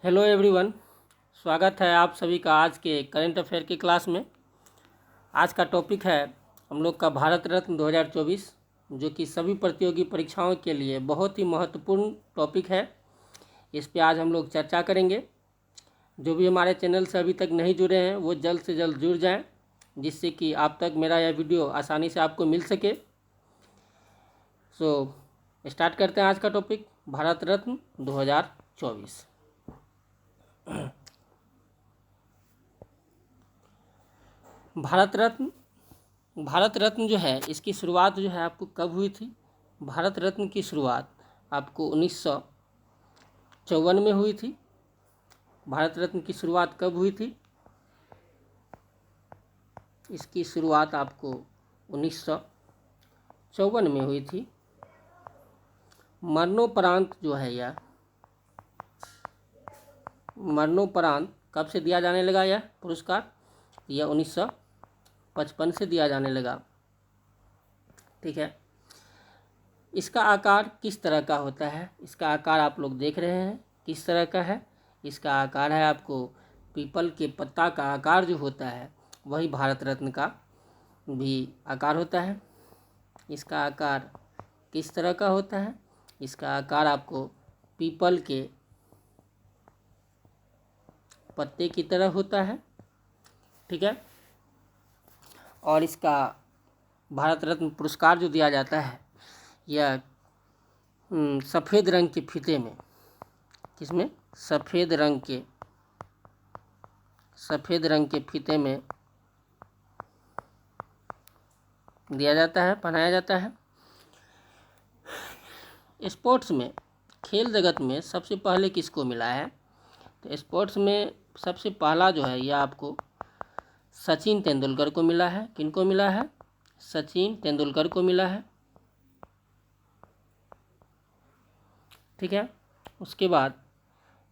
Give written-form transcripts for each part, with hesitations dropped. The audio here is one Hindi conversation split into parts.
हेलो एवरीवन, स्वागत है आप सभी का आज के करंट अफेयर की क्लास में। आज का टॉपिक है हम लोग का भारत रत्न 2024, जो कि सभी प्रतियोगी परीक्षाओं के लिए बहुत ही महत्वपूर्ण टॉपिक है। इस पे आज हम लोग चर्चा करेंगे। जो भी हमारे चैनल से अभी तक नहीं जुड़े हैं वो जल्द से जल्द जुड़ जाएं, जिससे कि आप तक मेरा यह वीडियो आसानी से आपको मिल सके। स्टार्ट करते हैं आज का टॉपिक, भारत रत्न 2024। भारत रत्न जो है, इसकी शुरुआत जो है आपको कब हुई थी? भारत रत्न की शुरुआत आपको 1954 में हुई थी। भारत रत्न की शुरुआत कब हुई थी? इसकी शुरुआत आपको 1954 में हुई थी। मरणोपरांत जो है यह मरणोपरांत कब से दिया जाने लगा यह पुरस्कार? यह 1955 से दिया जाने लगा। ठीक है। इसका आकार किस तरह का होता है? इसका आकार आप लोग देख रहे हैं किस तरह का है। इसका आकार है आपको पीपल के पत्ता का आकार जो होता है वही भारत रत्न का भी आकार होता है। इसका आकार किस तरह का होता है? इसका आकार आपको पीपल के पत्ते की तरह होता है। ठीक है। और इसका भारत रत्न पुरस्कार जो दिया जाता है यह सफ़ेद रंग के फीते में, किसमें? सफ़ेद रंग के फीते में दिया जाता है, पहनाया जाता है। स्पोर्ट्स में, खेल जगत में सबसे पहले किसको मिला है? तो स्पोर्ट्स में सबसे पहला जो है यह आपको सचिन तेंदुलकर को मिला है। किनको मिला है? सचिन तेंदुलकर को मिला है। ठीक है। उसके बाद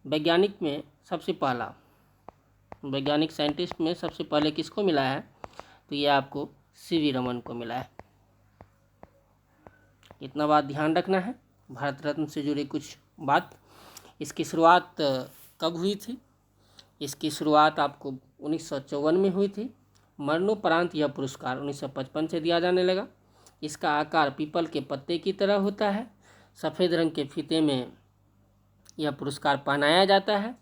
वैज्ञानिक में सबसे पहला, वैज्ञानिक साइंटिस्ट में सबसे पहले किसको मिला है? तो ये आपको सीवी रमन को मिला है। इतना बात ध्यान रखना है, भारत रत्न से जुड़ी कुछ बात। इसकी शुरुआत कब हुई थी? इसकी शुरुआत आपको 1954 में हुई थी। मरणोपरांत यह पुरस्कार 1955 से दिया जाने लगा। इसका आकार पीपल के पत्ते की तरह होता है। सफ़ेद रंग के फीते में यह पुरस्कार पहनाया जाता है।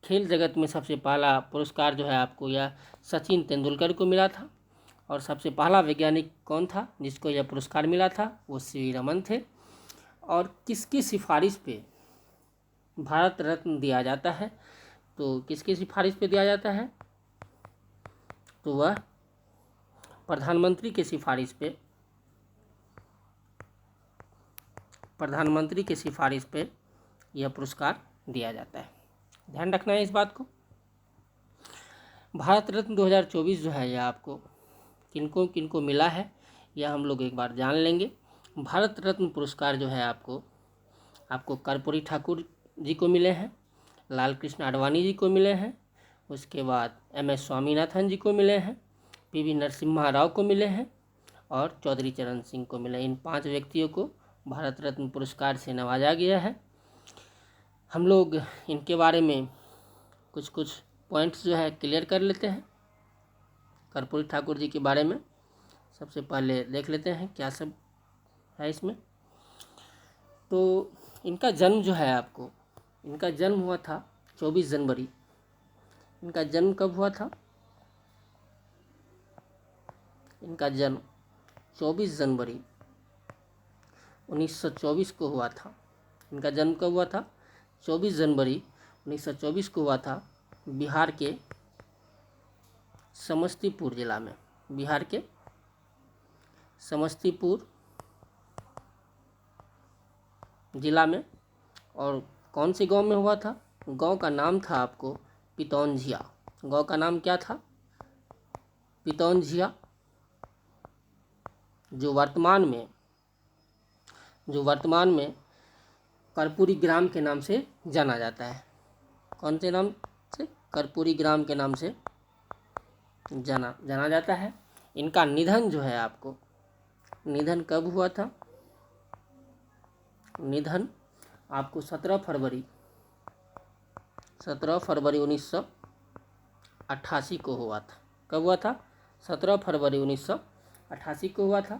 खेल जगत में सबसे पहला पुरस्कार जो है आपको यह सचिन तेंदुलकर को मिला था। और सबसे पहला वैज्ञानिक कौन था जिसको यह पुरस्कार मिला था? वो सीवी रमन थे। और किसकी सिफारिश पे भारत रत्न दिया जाता है? तो किसकी सिफारिश पे दिया जाता है? तो वह प्रधानमंत्री की सिफारिश पे यह पुरस्कार दिया जाता है। ध्यान रखना है इस बात को। भारत रत्न 2024 जो है यह आपको किनको किनको मिला है यह हम लोग एक बार जान लेंगे। भारत रत्न पुरस्कार जो है आपको कर्पूरी ठाकुर जी को मिले हैं, लाल कृष्ण आडवाणी जी को मिले हैं, उसके बाद MS स्वामीनाथन जी को मिले हैं, PV नरसिम्हा राव को मिले हैं और चौधरी चरण सिंह को मिले। इन 5 व्यक्तियों को भारत रत्न पुरस्कार से नवाजा गया है। हम लोग इनके बारे में कुछ पॉइंट्स जो है क्लियर कर लेते हैं। कर्पूरी ठाकुर जी के बारे में सबसे पहले देख लेते हैं क्या सब है इसमें। तो इनका जन्म जो है इनका जन्म हुआ था 24 जनवरी। इनका जन्म कब हुआ था? इनका जन्म 24 जनवरी 1924 को हुआ था। इनका जन्म कब हुआ था? 24 जनवरी 1924 को हुआ था, बिहार के समस्तीपुर जिला में। बिहार के समस्तीपुर जिला में। और कौन से गांव में हुआ था? गांव का नाम था आपको पितौंझिया। गांव का नाम क्या था? पितौंझिया, जो वर्तमान में कर्पूरी ग्राम के नाम से जाना जाता है। कौन से नाम से? कर्पूरी ग्राम के नाम से जाना जाता है। इनका निधन जो है निधन कब हुआ था? निधन आपको 17 17 फरवरी 1988 को हुआ था। कब हुआ था? 17 फरवरी 1988 को हुआ था।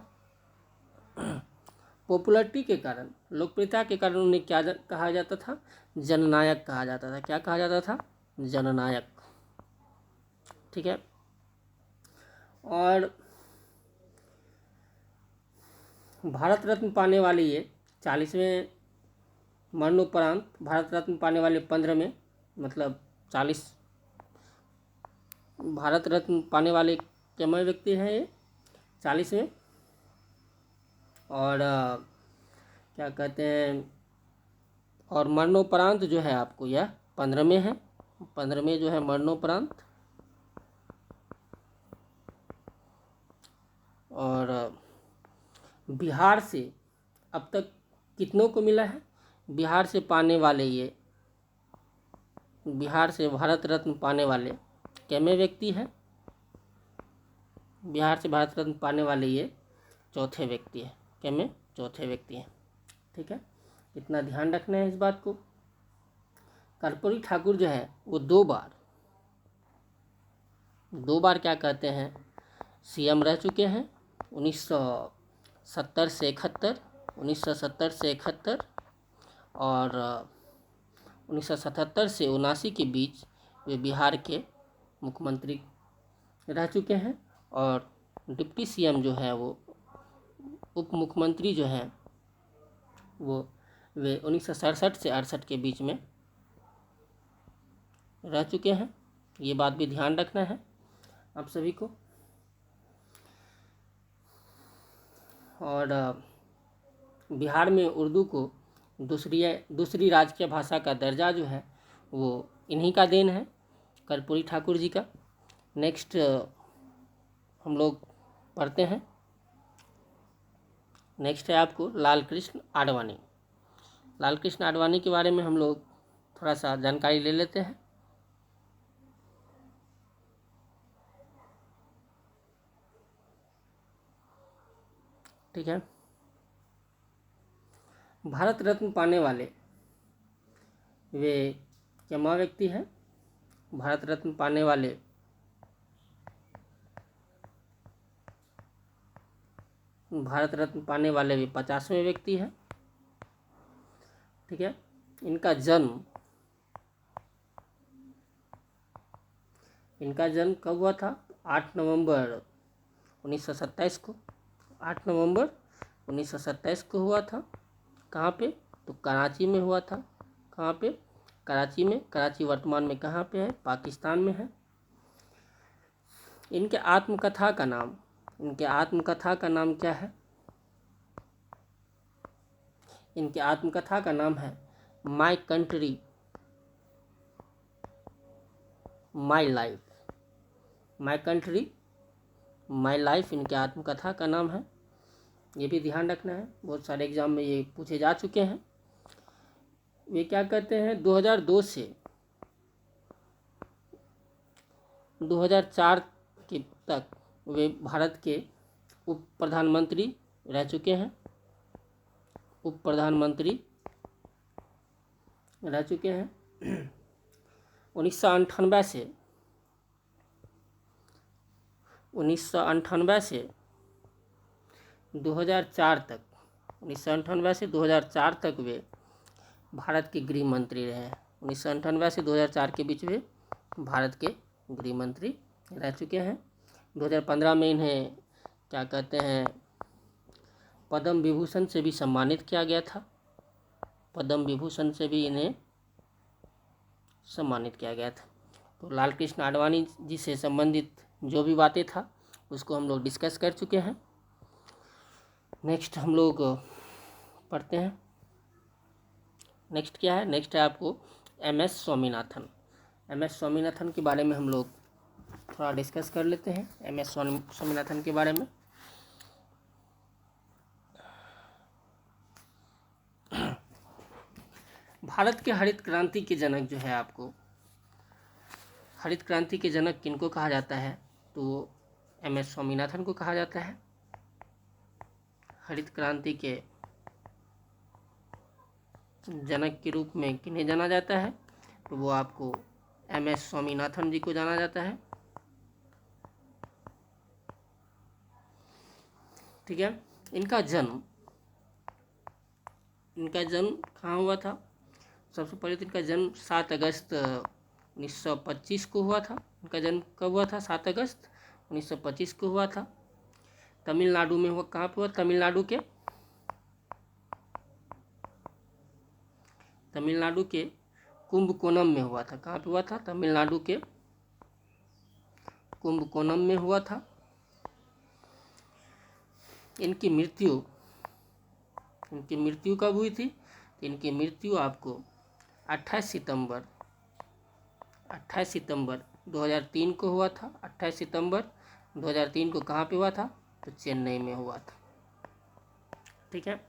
पॉपुलरिटी के कारण, लोकप्रियता के कारण उन्हें क्या कहा जाता था? जननायक कहा जाता था। क्या कहा जाता था? जननायक। ठीक है। और भारत रत्न पाने वाले ये 40वें मरणोपरांत भारत रत्न पाने वाले 15 मतलब 40 भारत रत्न पाने वाले कितने व्यक्ति हैं ये? 40वें। और क्या कहते हैं, और मरणोपरांत जो है आपको यह 15वें है। 15वें जो है मरणोपरांत। और बिहार से अब तक कितनों को मिला है? बिहार से पाने वाले ये, बिहार से भारत रत्न पाने वाले कितने व्यक्ति हैं? बिहार से भारत रत्न पाने वाले ये चौथे व्यक्ति है। कितने? चौथे व्यक्ति हैं। ठीक है, इतना ध्यान रखना है इस बात को। कर्पूरी ठाकुर जो है वो दो बार क्या कहते हैं, सीएम रह चुके हैं। 1970 से 71, 1970 से 71 और 1977 से 79 के बीच वे बिहार के मुख्यमंत्री रह चुके हैं। और डिप्टी सीएम जो है वो, उप मुख्यमंत्री जो है वो वे 1967 से 68 के बीच में रह चुके हैं। ये बात भी ध्यान रखना है आप सभी को। और बिहार में उर्दू को दूसरी राजकीय भाषा का दर्जा जो है वो इन्हीं का देन है, कर्पूरी ठाकुर जी का। नेक्स्ट हम लोग पढ़ते हैं। नेक्स्ट है आपको लाल कृष्ण आडवाणी। लाल कृष्ण आडवाणी के बारे में हम लोग थोड़ा सा जानकारी ले लेते हैं। ठीक है, भारत रत्न पाने वाले वे क्या व्यक्ति हैं? भारत रत्न पाने वाले वे 50वें व्यक्ति हैं। ठीक है, इनका जन्म कब हुआ था? 8 नवंबर 1927 को। 8 नवंबर 1927 को हुआ था। कहाँ पे? तो कराची में हुआ था। कहाँ पे? कराची में। कराची वर्तमान में कहाँ पे है? पाकिस्तान में है। इनके आत्मकथा का नाम क्या है? इनके आत्मकथा का नाम है my country my life. My country my life इनके आत्मकथा का नाम है। ये भी ध्यान रखना है, बहुत सारे एग्जाम में ये पूछे जा चुके हैं। वे क्या कहते हैं, 2002 से 2004 के तक वे भारत के उप प्रधानमंत्री रह चुके हैं। उप प्रधानमंत्री रह चुके हैं। 1998 से 2004 तक 1998 से 2004 तक वे भारत के गृह मंत्री रहे हैं। 1998 से 2004 के बीच वे भारत के गृह मंत्री रह चुके हैं। 2015 में इन्हें क्या कहते हैं, पद्म विभूषण से भी सम्मानित किया गया था। पद्म विभूषण से भी इन्हें सम्मानित किया गया था। तो लाल कृष्ण आडवाणी जी से संबंधित जो भी बातें था उसको हम लोग डिस्कस कर चुके हैं। नेक्स्ट हम लोग पढ़ते हैं। नेक्स्ट क्या है? नेक्स्ट है आपको MS स्वामीनाथन। MS स्वामीनाथन के बारे में हम लोग थोड़ा डिस्कस कर लेते हैं। MS स्वामीनाथन के बारे में भारत के हरित क्रांति के जनक जो है, आपको हरित क्रांति के जनक किनको कहा जाता है? तो MS स्वामीनाथन को कहा जाता है। हरित क्रांति के जनक के रूप में किन्हें जाना जाता है? तो वो आपको MS स्वामीनाथन जी को जाना जाता है। ठीक है। इनका जन्म कहाँ हुआ था? सबसे पहले तो इनका जन्म 7 अगस्त 1925 को हुआ था। इनका जन्म कब हुआ था? 7 अगस्त 1925 को हुआ था। तमिलनाडु में हुआ। कहाँ पे हुआ? तमिलनाडु के कुंभकोणम में हुआ था। कहाँ पे हुआ था? तमिलनाडु के कुंभकोणम में हुआ था। इनकी मृत्यु कब हुई थी? इनकी मृत्यु आपको 28 सितंबर 2003 को हुआ था। 28 सितंबर 2003 को कहाँ पे हुआ था? तो चेन्नई में हुआ था। ठीक है।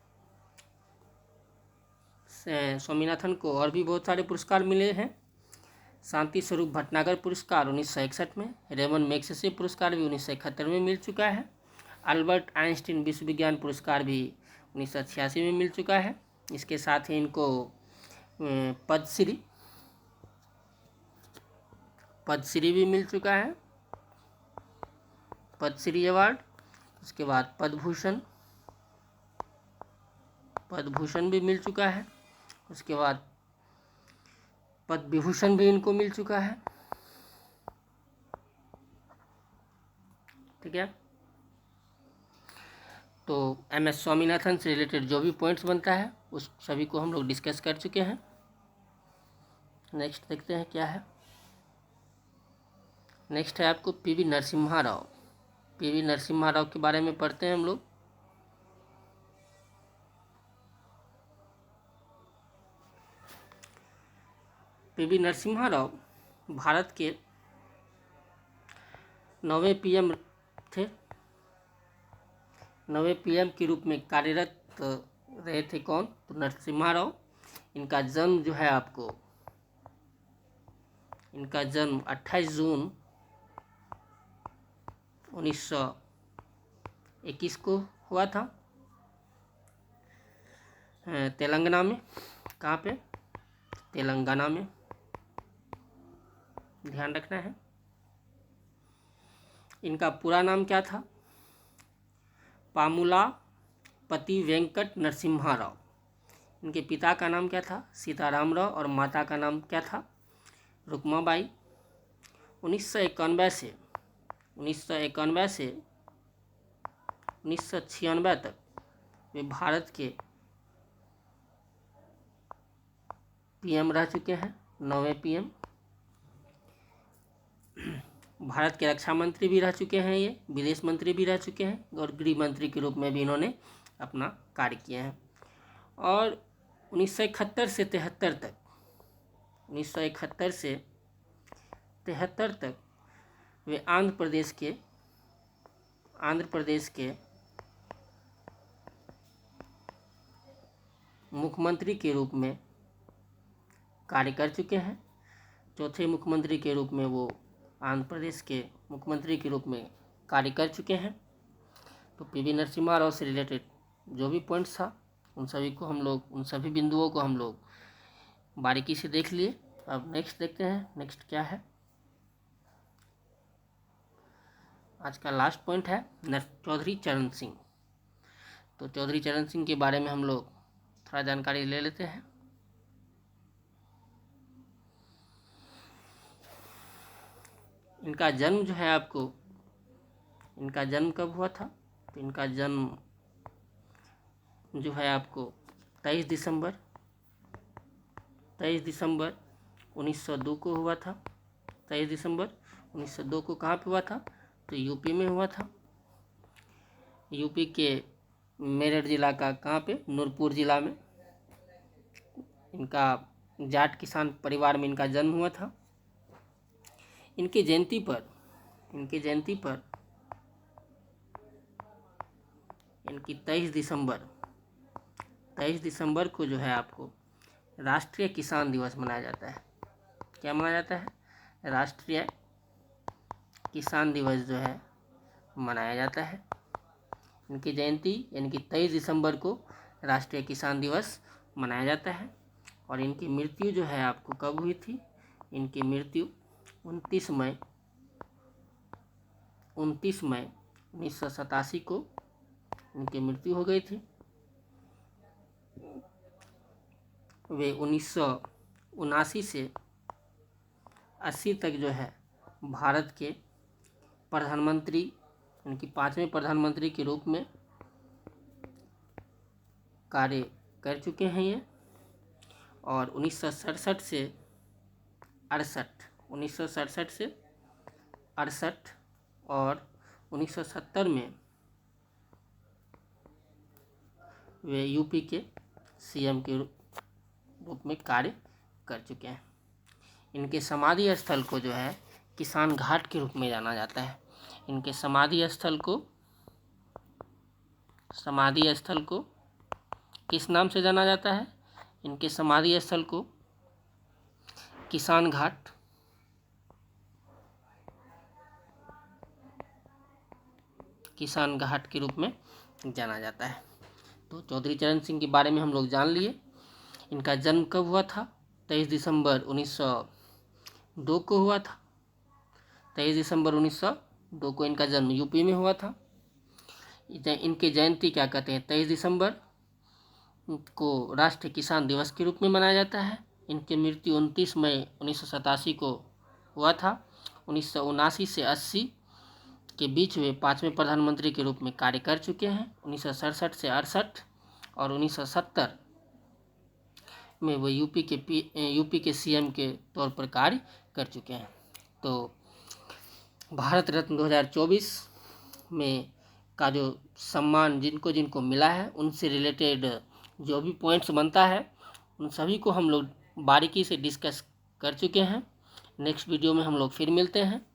स्वामीनाथन को और भी बहुत सारे पुरस्कार मिले हैं। शांति स्वरूप भटनागर पुरस्कार 1961 में, रेमन मैग्सेसे पुरस्कार भी 1971 में मिल चुका है। अल्बर्ट आइंस्टीन विश्व विज्ञान पुरस्कार भी 1986 में मिल चुका है। इसके साथ ही इनको पद्मश्री भी मिल चुका है, पद्मश्री अवार्ड। उसके बाद पद्मभूषण भी मिल चुका है। उसके बाद पद्म विभूषण भी इनको मिल चुका है। ठीक है। तो MS स्वामीनाथन से रिलेटेड जो भी पॉइंट्स बनता है उस सभी को हम लोग डिस्कस कर चुके हैं। नेक्स्ट देखते हैं क्या है। नेक्स्ट है आपको PV नरसिम्हा राव। PV नरसिम्हा राव के बारे में पढ़ते हैं हम लोग। PV नरसिम्हा राव भारत के 9वें PM थे। 9वें PM के रूप में कार्यरत रहे थे। कौन? तो नरसिम्हा राव। इनका जन्म जो है आपको 28 जून 1921 को हुआ था, तेलंगाना में। कहाँ पे? तेलंगाना में, ध्यान रखना है। इनका पूरा नाम क्या था? पामुला पति वेंकट नरसिम्हा राव। इनके पिता का नाम क्या था? सीताराम राव। और माता का नाम क्या था? रुक्माबाई। 1991 से 1996 तक वे भारत के PM रह चुके हैं, 9वें PM। भारत के रक्षा मंत्री भी रह चुके हैं ये, विदेश मंत्री भी रह चुके हैं और गृह मंत्री के रूप में भी इन्होंने अपना कार्य किए हैं। और 1971 से 73 तक वे आंध्र प्रदेश के मुख्यमंत्री के रूप में कार्य कर चुके हैं। चौथे मुख्यमंत्री के रूप में वो आंध्र प्रदेश के मुख्यमंत्री के रूप में कार्य कर चुके हैं। तो PV नरसिम्हा राव से रिलेटेड जो भी पॉइंट्स था उन सभी बिंदुओं को हम लोग बारीकी से देख लिए। अब नेक्स्ट देखते हैं। नेक्स्ट क्या है? आज का लास्ट पॉइंट है चौधरी चरण सिंह। तो चौधरी चरण सिंह के बारे में हम लोग थोड़ा जानकारी ले लेते हैं। इनका जन्म जो है आपको, इनका जन्म कब हुआ था? तो इनका जन्म जो है आपको 23 दिसंबर 1902 को हुआ था। 23 दिसंबर 1902 को कहाँ पे हुआ था? तो यूपी में हुआ था। यूपी के मेरठ जिला का कहाँ पे? नूरपुर जिला में। इनका जाट किसान परिवार में इनका जन्म हुआ था। इनकी जयंती पर इनकी 23 दिसंबर को जो है आपको राष्ट्रीय किसान दिवस मनाया जाता है। क्या मनाया जाता है? राष्ट्रीय किसान दिवस जो है मनाया जाता है। इनकी जयंती यानी कि 23 दिसंबर को राष्ट्रीय किसान दिवस मनाया जाता है। और इनकी मृत्यु जो है आपको कब हुई थी? इनकी मृत्यु 29 मई 1987 को इनकी मृत्यु हो गई थी। वे 1979 से 80 तक जो है भारत के प्रधानमंत्री, इनकी 5वें प्रधानमंत्री के रूप में कार्य कर चुके हैं ये। और 1967 से 68 और 1970 में वे यूपी के सीएम के रूप में कार्य कर चुके हैं। इनके समाधि स्थल को जो है किसान घाट के रूप में जाना जाता है। इनके समाधि स्थल को किस नाम से जाना जाता है? इनके समाधि स्थल को किसान घाट के रूप में जाना जाता है। तो चौधरी चरण सिंह के बारे में हम लोग जान लिए। इनका जन्म कब हुआ था? 23 दिसंबर 1902 को हुआ था। 23 दिसंबर 1902 को इनका जन्म यूपी में हुआ था। इनके जयंती क्या कहते हैं? 23 दिसंबर को राष्ट्रीय किसान दिवस के रूप में मनाया जाता है। इनकी मृत्यु 29 मई 1987 को हुआ था। 1979 से 80 के बीच वे 5वें प्रधानमंत्री के रूप में कार्य कर चुके हैं। 1967 से 68 और 1970 में वो यूपी के सीएम के तौर पर कार्य कर चुके हैं। तो भारत रत्न 2024 में का जो सम्मान जिनको मिला है, उनसे रिलेटेड जो भी पॉइंट्स बनता है, उन सभी को हम लोग बारीकी से डिस्कस कर चुके हैं। नेक्स्ट वीडियो में हम लोग फिर मिलते हैं।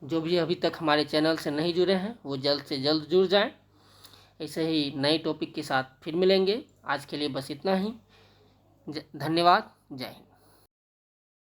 जो भी अभी तक हमारे चैनल से नहीं जुड़े हैं वो जल्द से जल्द जुड़ जाएं। ऐसे ही नए टॉपिक के साथ फिर मिलेंगे। आज के लिए बस इतना ही। धन्यवाद। जय हिंद।